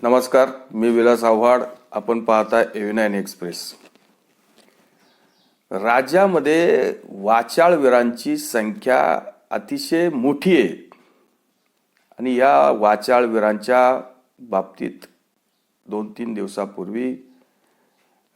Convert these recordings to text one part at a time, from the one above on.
नमस्कार, मी विलास आव्हाड. आपण पाहता A9 एक्सप्रेस. राज्यामध्ये वाचाळवीरांची संख्या अतिशय मोठी आहे आणि या वाचाळवीरांच्या बाबतीत 2-3 दिवसापूर्वी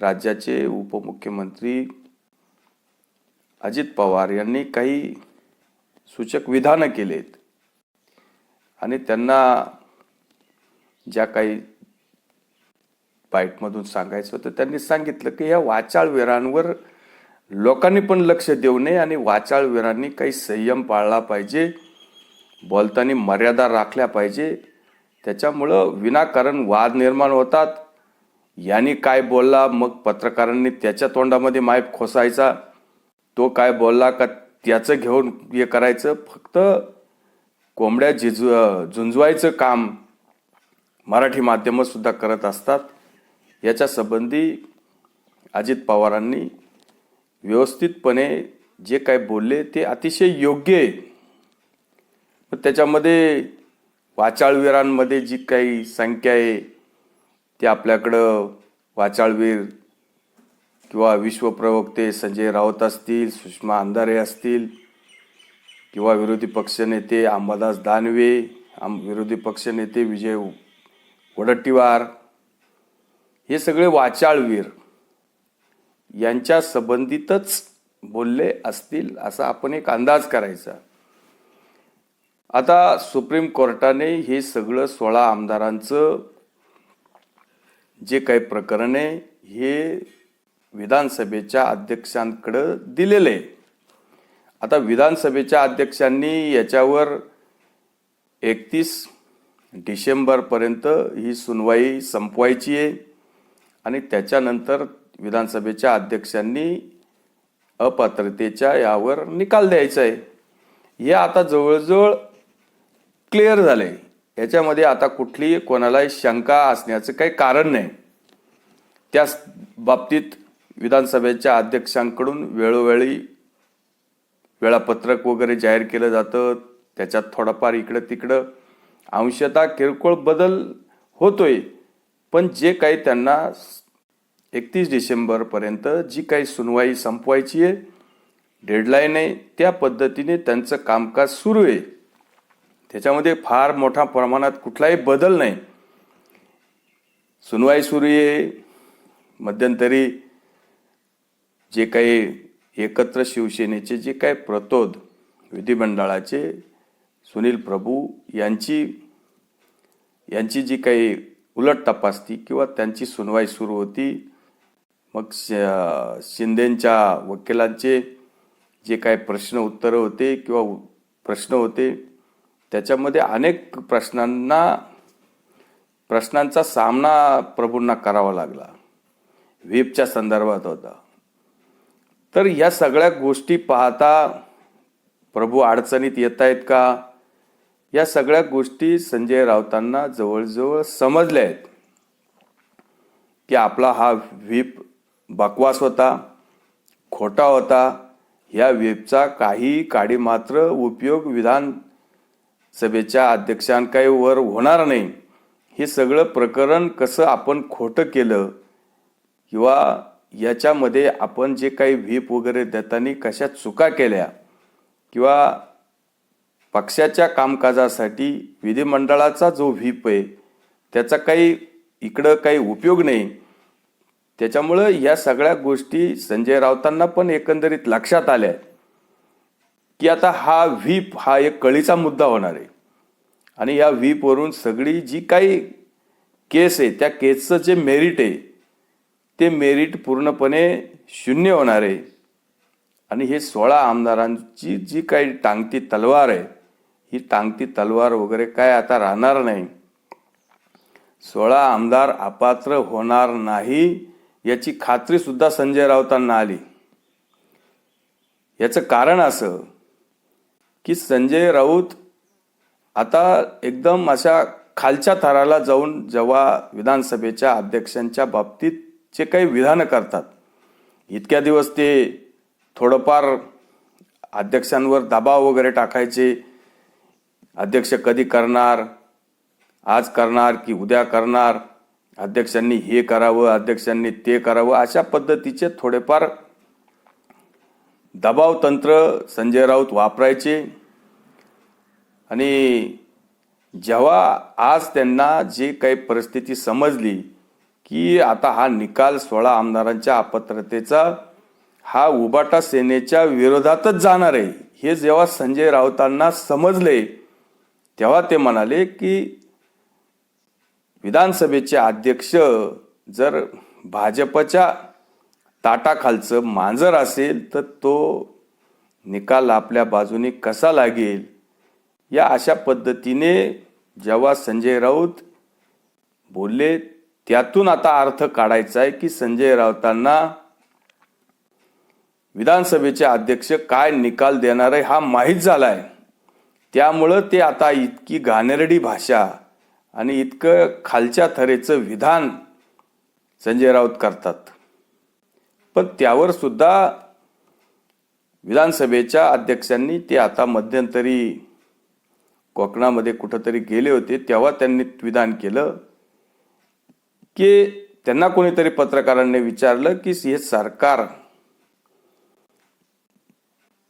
राज्याचे उपमुख्यमंत्री अजित पवार यांनी काही सूचक विधानं केलेत आणि त्यांना ज्या काही बाईटमधून सांगायचं होतं त्यांनी सांगितलं की या वाचाळवीरांवर लोकांनी पण लक्ष देऊ नये आणि वाचाळवीरांनी काही संयम पाळला पाहिजे, बोलताना मर्यादा राखल्या पाहिजे. त्याच्यामुळं विनाकारण वाद निर्माण होतात. यांनी काय बोलला, मग पत्रकारांनी त्याच्या तोंडामध्ये माईप खोसायचा, तो काय बोलला का त्याचं घेऊन हे करायचं. फक्त कोंबड्या झुंजवायचं काम मराठी माध्यमं सुद्धा करत असतात. याच्या संबंधी अजित पवारांनी व्यवस्थितपणे जे काय बोलले ते अतिशय योग्य आहे. पण त्याच्यामध्ये वाचाळवीरांमध्ये जी काही संख्या आहे ते आपल्याकडं वाचाळवीर किंवा विश्वप्रवक्ते संजय राऊत असतील, सुषमा अंधारे असतील किंवा विरोधी पक्षनेते अंबादास दानवे, विरोधी पक्षनेते विजय वडेट्टीवार, हे सगळे वाचाळवीर यांच्या संबंधितच बोलले असतील असा आपण एक अंदाज करायचा. आता सुप्रीम कोर्टाने हे सगळं 16 आमदारांचं जे काही प्रकरण आहे हे विधानसभेच्या अध्यक्षांकडे दिलेलं आहे. आता विधानसभेच्या अध्यक्षांनी याच्यावर 31 डिसेंबरपर्यंत ही सुनवाई संपवायची आहे आणि त्याच्यानंतर विधानसभेच्या अध्यक्षांनी अपात्रतेच्या यावर निकाल द्यायचा आहे. हे आता जवळजवळ क्लिअर झालंय. याच्यामध्ये आता कुठलीही कोणालाही शंका असण्याचं काही कारण नाही. त्या बाबतीत विधानसभेच्या अध्यक्षांकडून वेळोवेळी वेळापत्रक वगैरे जाहीर केलं जातं. त्याच्यात थोडाफार इकडं तिकडं अंशतः किरकोळ बदल होतोय, पण जे काही त्यांना 31 डिसेंबरपर्यंत जी काही सुनवाई संपवायची आहे, डेडलाईन आहे, त्या पद्धतीने त्यांचं कामकाज सुरू आहे. त्याच्यामध्ये फार मोठ्या प्रमाणात कुठलाही बदल नाही. सुनवाई सुरू आहे. मध्यंतरी जे काही एकत्र शिवसेनेचे जे काही प्रतोद विधिमंडळाचे सुनील प्रभू यांची जी काही उलट तपासती किंवा त्यांची सुनवाई सुरू होती. मग शिंदेंच्या वकिलांचे जे काही प्रश्न उत्तरं होते किंवा प्रश्न होते त्याच्यामध्ये अनेक प्रश्नांचा सामना प्रभूंना करावा लागला. व्हीपच्या संदर्भात होता. तर या सगळ्या गोष्टी पाहता प्रभू अडचणीत येत आहेत का, या सगळ्या गोष्टी संजय राऊतांना जवळजवळ समजल्या आहेत की आपला हा व्हीप बकवास होता, खोटा होता. या व्हीपचा काही काडी मात्र उपयोग विधानसभेच्या अध्यक्षांकावर होणार नाही. हे सगळं प्रकरण कसं आपण खोटं केलं किंवा याच्यामध्ये आपण जे काही व्हीप वगैरे देताना कशा चुका केल्या किंवा पक्षाच्या कामकाजासाठी विधिमंडळाचा जो व्हीप आहे त्याचा काही इकडं काही उपयोग नाही. त्याच्यामुळं या सगळ्या गोष्टी संजय राऊतांना पण एकंदरीत लक्षात आल्या की आता हा व्हीप हा एक कळीचा मुद्दा होणार आहे आणि या व्हीपवरून सगळी जी काही केस आहे त्या केसचं जे मेरिट आहे ते मेरिट पूर्णपणे शून्य होणार आहे आणि हे 16 आमदारांची जी काही टांगती तलवार आहे ही टांगती तलवार वगैरे काय आता राहणार नाही. 16 आमदार अपात्र होणार नाही याची खात्री सुद्धा संजय राऊतांना आली. याचं कारण असं की संजय राऊत आता एकदम अशा खालच्या थराला जाऊन जेव्हा विधानसभेच्या अध्यक्षांच्या बाबतीत जे काही विधानं करतात, इतक्या दिवस ते थोडंफार अध्यक्षांवर दबाव वगैरे टाकायचे, अध्यक्ष कधी करणार, आज करणार की उद्या करणार, अध्यक्षांनी हे करावं, अध्यक्षांनी ते करावं, अशा पद्धतीचे थोडेफार दबाव तंत्र संजय राऊत वापरायचे. आणि जेव्हा आज त्यांना जे काही परिस्थिती समजली की आता हा निकाल 16 आमदारांच्या अपात्रतेचा हा उबाटा सेनेच्या विरोधातच जाणार आहे, हे जेव्हा संजय राऊतांना समजले तेव्हा ते म्हणाले की विधानसभेचे अध्यक्ष जर भाजपच्या ताटाखालचं मांजर असेल तर तो निकाल आपल्या बाजूने कसा लागेल. या अशा पद्धतीने जेव्हा संजय राऊत बोलले त्यातून आता अर्थ काढायचा आहे की संजय राऊतांना विधानसभेचे अध्यक्ष काय निकाल देणार आहे हा माहीत झालाय. त्यामुळं ते आता इतकी घाणेरडी भाषा आणि इतकं खालच्या थरेचं विधान संजय राऊत करतात. पण त्यावर सुद्धा विधानसभेच्या अध्यक्षांनी ते आता मध्यंतरी कोकणामध्ये कुठंतरी गेले होते तेव्हा त्यांनी विधान केलं की त्यांना कोणीतरी पत्रकारांनी विचारलं की हे सरकार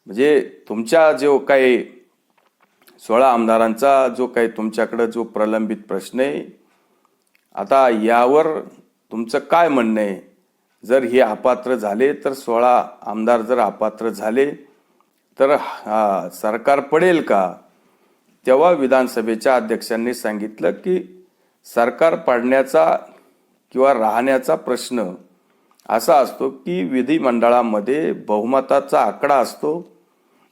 म्हणजे तुमच्या जो काही 16 आमदारांचा जो काही तुमच्याकडे जो प्रलंबित प्रश्न आहे, आता यावर तुमचं काय म्हणणं आहे. जर हे अपात्र झाले तर 16 आमदार जर अपात्र झाले तर सरकार पडेल का. तेव्हा विधानसभेच्या अध्यक्षांनी सांगितलं की सरकार पडण्याचा किंवा राहण्याचा प्रश्न असा असतो की विधिमंडळामध्ये बहुमताचा आकडा असतो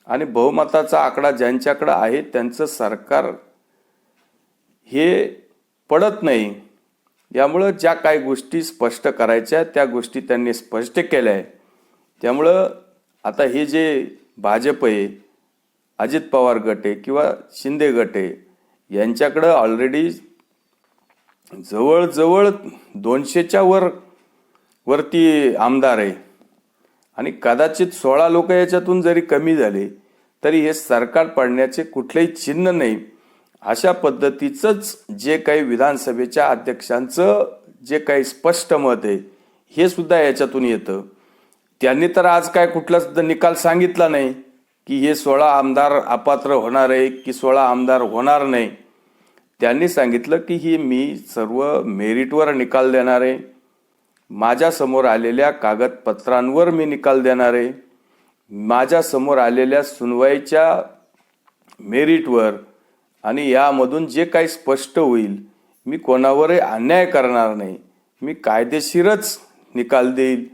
आणि बहुमताचा आकडा ज्यांच्याकडे आहे त्यांचं सरकार हे पडत नाही. यामुळं ज्या काही गोष्टी स्पष्ट करायच्या त्या गोष्टी त्यांनी स्पष्ट केल्या आहे. त्यामुळं आता हे जे भाजप आहे, अजित पवार गट आहे किंवा शिंदे गट आहे, यांच्याकडं ऑलरेडी जवळजवळ 200च्या वरती आमदार आहे आणि कदाचित 16 लोक याच्यातून जरी कमी झाले तरी हे सरकार पडण्याचे कुठलेही चिन्ह नाही. अशा पद्धतीचंच जे काही विधानसभेच्या अध्यक्षांचं जे काही स्पष्ट मत आहे हे सुद्धा याच्यातून येतं. त्यांनी तर आज काय कुठला सुद्धा निकाल सांगितला नाही की हे 16 आमदार अपात्र होणार आहे की 16 आमदार होणार नाही. त्यांनी सांगितलं की ही मी सर्व मेरिटवर निकाल देणार आहे, माझ्या समोर आलेल्या कागदपत्रांवर मी निकाल देणार आहे, माझ्या समोर आलेल्या सुनवाईच्या मेरिटवर, आणि यामधून जे काही स्पष्ट होईल मी कोणावरही अन्याय करणार नाही, मी कायदेशीरच निकाल देईल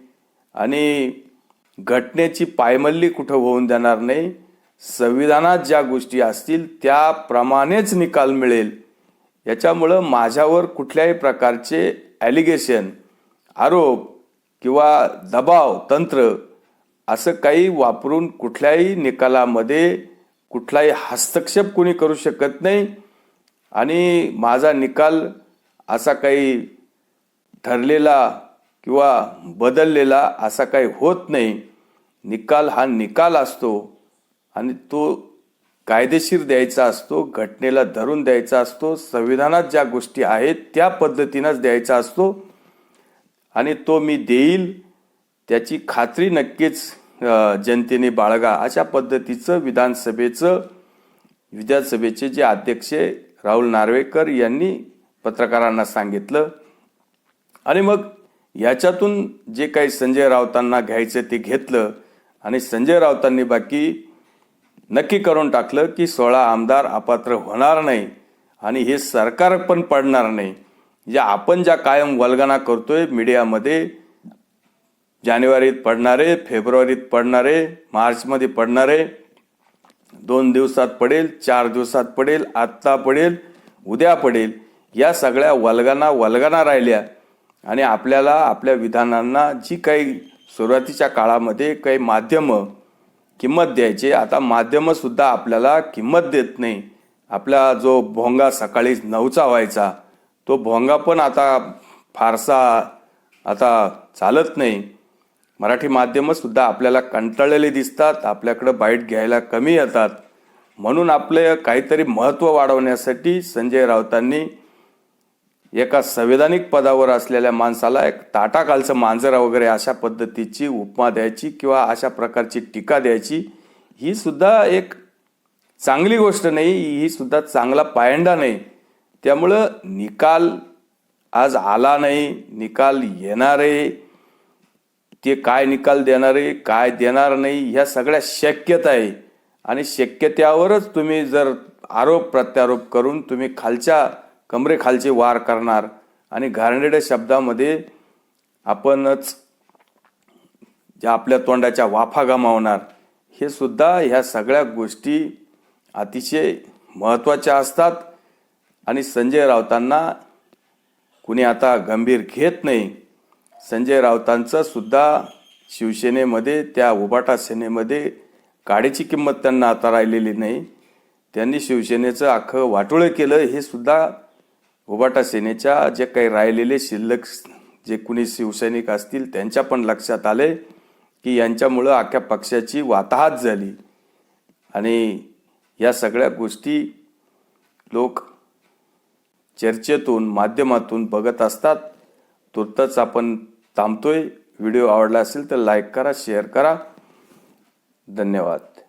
आणि घटनेची पायमल्ली कुठं होऊन देणार नाही. संविधानात ज्या गोष्टी असतील त्याप्रमाणेच निकाल मिळेल. याच्यामुळं माझ्यावर कुठल्याही प्रकारचे ॲलिगेशन, आरोप किंवा दबाव तंत्र असं काही वापरून कुठल्याही निकालामध्ये कुठलाही हस्तक्षेप कोणी करू शकत नाही. आणि माझा निकाल असा काही ठरलेला किंवा बदललेला असा काही होत नाही. निकाल हा निकाल असतो आणि तो कायदेशीर द्यायचा असतो, घटनेला धरून द्यायचा असतो, संविधानात ज्या गोष्टी आहेत त्या पद्धतीनंच द्यायचा असतो आणि तो मी देईल त्याची खात्री नक्कीच जनतेने बाळगा. अशा पद्धतीचं विधानसभेचे जे अध्यक्ष राहुल नार्वेकर यांनी पत्रकारांना सांगितलं. आणि मग याच्यातून जे काही संजय राऊतांना घ्यायचं ते घेतलं आणि संजय राऊतांनी बाकी नक्की करून टाकलं की 16 आमदार अपात्र होणार नाही आणि हे सरकार पण पडणार नाही. आपण ज्या कायम वल्गना करतोय मीडियामध्ये, जानेवारीत पडणारे, फेब्रुवारीत पडणारे, मार्चमध्ये पडणारे, 2 दिवसात पडेल, 4 दिवसात पडेल, आत्ता पडेल, उद्या पडेल, या सगळ्या वल्गना राहिल्या आणि आपल्याला आपल्या विधानांना जी काही सुरुवातीच्या काळामध्ये काही माध्यमं किंमत द्यायचे, आता माध्यमं सुद्धा आपल्याला किंमत देत नाही. आपला जो भोंगा सकाळी 9चा व्हायचा तो भोंगा पण आता फारसा आता चालत नाही. मराठी माध्यमं सुद्धा आपल्याला कंटाळलेली दिसतात, आपल्याकडं बाईट घ्यायला कमी येतात. म्हणून आपलं काहीतरी महत्त्व वाढवण्यासाठी संजय राऊतांनी एका संविधानिक पदावर असलेल्या माणसाला एक ताटाखालचं मांजर वगैरे अशा पद्धतीची उपमा द्यायची किंवा अशा प्रकारची टीका द्यायची, ही सुद्धा एक चांगली गोष्ट नाही, ही सुद्धा चांगला पायंडा नाही. त्यामुळं निकाल आज आला नाही, निकाल येणार आहे, ते काय निकाल देणार आहे काय देणार नाही ह्या सगळ्या शक्यता आहे. आणि शक्यतेवरच तुम्ही जर आरोप प्रत्यारोप करून तुम्ही खालच्या कमरेखालचे वार करणार आणि घाणेरड्या शब्दामध्ये आपणच ज्या आपल्या तोंडाच्या वाफा गमावणार, हे सुद्धा ह्या सगळ्या गोष्टी अतिशय महत्त्वाच्या असतात. आणि संजय राऊतांना कुणी आता गंभीर घेत नाही. संजय राऊतांचं सुद्धा शिवसेनेमध्ये, त्या उभाटा सेनेमध्ये काडीची किंमत त्यांना आता राहिलेली नाही. त्यांनी शिवसेनेचं अख्खं वाटोळं केलं. हे सुद्धा उभाटा सेनेच्या जे काही राहिलेले शिल्लक जे कुणी शिवसैनिक असतील त्यांच्या पण लक्षात आले की यांच्यामुळं अख्ख्या पक्षाची वाताहत झाली. आणि या सगळ्या गोष्टी लोक चर्चेतून माध्यमातून बघत असतात. तुर्तच आपण थांबतोय. व्हिडिओ आवडला असेल तर लाईक करा, शेअर करा. धन्यवाद.